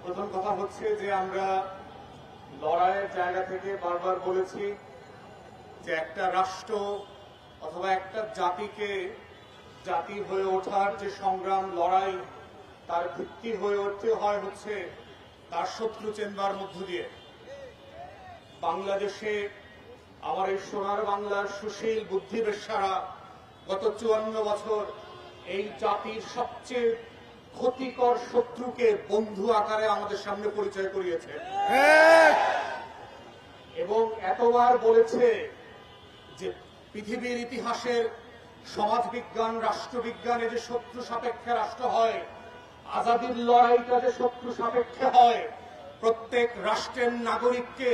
প্রথম কথা হচ্ছে যে আমরা লড়াইয়ের জায়গা থেকে বারবার বলেছি যে একটা রাষ্ট্র অথবা একটা জাতিকে জাতি হয়ে ওঠার যে সংগ্রাম লড়াই তার ভিত্তি হয়ে উঠতে হয় হচ্ছে তার শত্রু চেনবার মধ্য দিয়ে। বাংলাদেশে আমার এই সোনার বাংলার সুশীল বুদ্ধিবেশ্যারা গত 54 বছর এই জাতির সবচেয়ে ক্ষতিকর শত্রুকে বন্ধু আকারে আমাদের সামনে পরিচয় করিয়েছে এবং এতবার বলেছে যে পৃথিবীর ইতিহাসের সমাজবিজ্ঞান রাষ্ট্রবিজ্ঞানে যে শত্রু সাপেক্ষে রাষ্ট্র হয়, আজাদির লড়াইটা যে শত্রু সাপেক্ষে হয়, প্রত্যেক রাষ্ট্রের নাগরিককে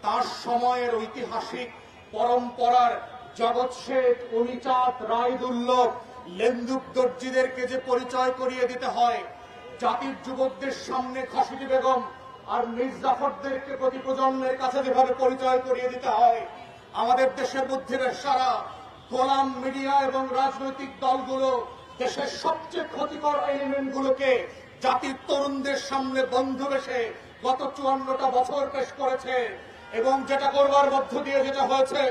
তার সময়ের ঐতিহাসিক পরম্পরার জগৎ শেঠ, অনিচাঁদ, রায়দুল্লভ, লেন্দুক দর্জিদেরকে যে পরিচয় করিয়ে দিতে হয়, জাতির যুবকদের সামনে খাসিটি বেগম আর মির্জাফরদেরকে প্রতি প্রজন্মের কাছে যেভাবে পরিচয় করিয়ে দিতে হয়, আমাদের দেশের বুদ্ধিবেশ্যারা, গোলাম মিডিয়া এবং রাজনৈতিক দলগুলো দেশের সবচেয়ে ক্ষতিকর এলিমেন্টগুলোকে জাতির তরুণদের সামনে বন্ধু বেশে গত 54টা বছর পেশ করেছে। এবং যেটা করবার মধ্য দিয়ে যেটা হয়েছে,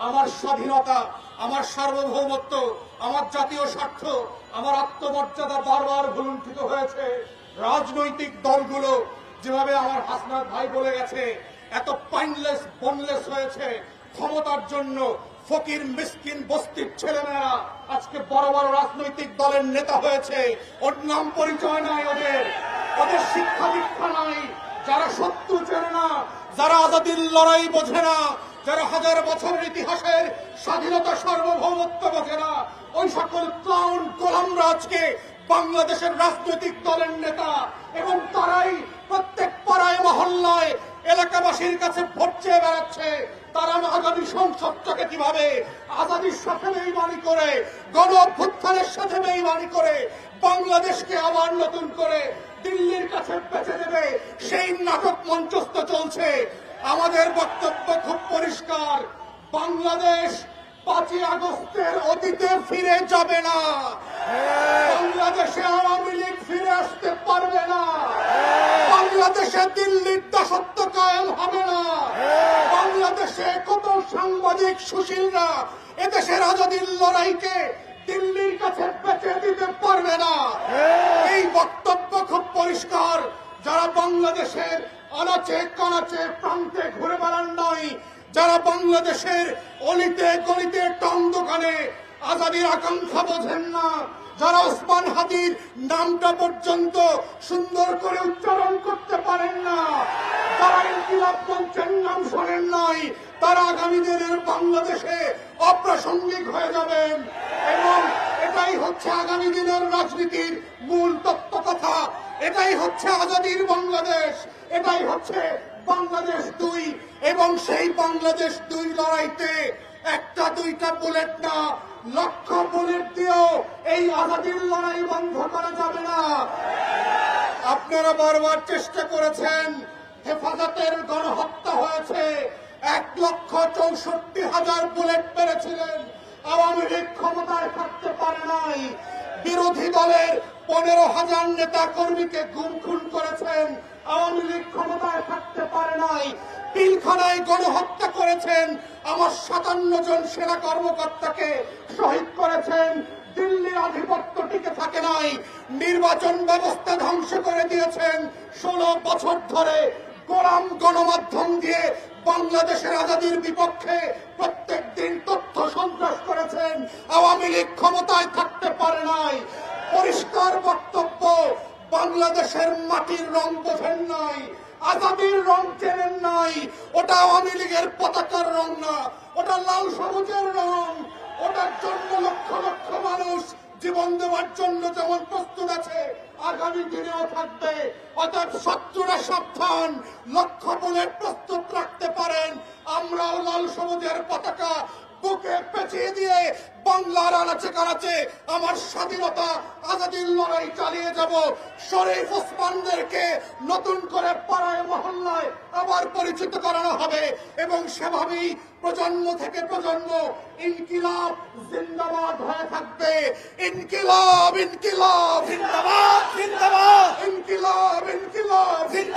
আমার স্বাধীনতা, আমার সার্বভৌমত্ব, আমার জাতীয় স্বার্থ, আমার আত্মমর্যাদা বারবার ভুলুণ্ঠিত হয়েছে। রাজনৈতিক দলগুলো যেভাবে আমার হাসনাত ভাই বলে গেছে, এত পাইনলেস বোনলেস হয়েছে ক্ষমতার জন্য। ফকির মিসকিন বস্তির ছেলেমেয়েরা আজকে বড় বড় রাজনৈতিক দলের নেতা হয়েছে। ওর নাম পরিচয় নাই, ওদের শিক্ষা দীক্ষা নাই। যারা শত্রু চেনে না, যারা আজাদির লড়াই বোঝে না, যারা হাজার বছরের ইতিহাসের স্বাধীনতা সার্বভৌমত্ব বোঝে না, ওই সকল ক্লাউন গোলামরা আজকে বাংলাদেশের রাজনৈতিক দলের নেতা। এবং তারাই প্রত্যেক পাড়ায় মহল্লায় এলাকাবাসীর কাছে ভোট চেয়ে বেড়াচ্ছে। তারা আগামী সংসদটাকে কিভাবে আজাদির সাথে বেইমানি করে, গণ অভ্যুত্থানের সাথে বেইমানি করে বাংলাদেশকে আবার নতুন করে দিল্লির কাছে বেঁচে দেবে, সেই নাটক মঞ্চস্থ চলছে। আমাদের বক্তব্য খুব পরিষ্কার, বাংলাদেশ 5ই আগস্টের অতীতে ফিরে যাবে না। বাংলাদেশে আওয়ামী লীগ ফিরে আসতে পারবে না। বাংলাদেশে দিল্লির দাসত্ব কায়েম হবে না। বাংলাদেশে কত সাংবাদিক সুশীলরা এদেশের আজাদির লড়াইকে দিল্লির কাছে বেঁচে দিতে পারবে না। এই বক্তব্য খুব পরিষ্কার। যারা বাংলাদেশের আনাচে কানাচে প্রান্তে ঘুরে বেড়ান নাই, যারা বাংলাদেশের অলিতে গলিতে টং দোকানে আজাদির আকাঙ্ক্ষা বোঝেন না, যারা ওসমান হাদির নামটা পর্যন্ত সুন্দর করে উচ্চারণ করতে পারেন না, যারা ইনকিলাব মঞ্চের নাম শোনেন নাই, তারা আগামী দিনের বাংলাদেশে অপ্রাসঙ্গিক হয়ে যাবেন। এবং এটাই হচ্ছে আগামী দিনের রাজনীতির মূল তত্ত্ব কথা। এটাই হচ্ছে আজাদির বাংলাদেশ, এটাই হচ্ছে বাংলাদেশ 2। এবং সেই বাংলাদেশ 2 লড়াইতে একটা দুইটা বুলেট না, লক্ষ বুলেট দিয়েও এই আজাদির লড়াই বন্ধ করা যাবে না। আপনারা বারবার চেষ্টা করেছেন, হেফাজতের গণহত্যা হয়েছে, 1,64,000 বুলেট পেরেছিলেন। আওয়ামী লীগ ক্ষমতায় থাকতে পারে নাই। বিরোধী দলের 15,000 নেতা কর্মীকে গুম খুন করেছেন, আওয়ামী লীগ ক্ষমতায় থাকতে পারে নাই। পিলখানায় গণহত্যা করেছেন, আমার 57 জন সেনা কর্মকর্তাকে শহীদ করেছেন। দিল্লির আধিপত্য টিকে থাকে নাই। নির্বাচন ব্যবস্থা ধ্বংস করে দিয়েছেন। 16 বছর ধরে গোলাম গণমাধ্যম দিয়ে বাংলাদেশের আজাদির বিপক্ষে প্রত্যেক দিন তথ্য সন্ত্রাস করেছেন। আওয়ামী লীগ ক্ষমতায় থাকতে পারে নাই। পরিষ্কার বক্তব্য, বাংলাদেশের মাটির রং বোঝেন নাই, আজাদির রং চেনেন নাই। ওটা আওয়ামী লীগের পতাকার রং না, ওটা লাল সবুজের রং। ওটার জন্য লক্ষ লক্ষ মানুষ জীবন দেওয়ার জন্য যেমন প্রস্তুত আছে, আগামী দিনেও থাকবে। অর্থাৎ শত্রুরা সাবধান, লক্ষ বুলেট প্রস্তুত রাখতে পারেন। আমরাও লাল সবুজের পতাকা বুকে পেঁচিয়ে দিয়ে বাংলার আনাচে কানাচে আমার স্বাধীনতা আজাদির লড়াই চালিয়ে যাব। শরীফ ওসমানদেরকে নতুন করে পাড়ায় মহল্লায় আবার পরিচিত করানো হবে এবং সেভাবেই প্রজন্ম থেকে প্রজন্ম ইনকিলাব জিন্দাবাদ হয়ে থাকবে। ইনকিলাব ইনকিলাব জিন্দাবাদ জিন্দাবাদ, ইনকিলাব ইনকিলাব। জিন্দাবাদ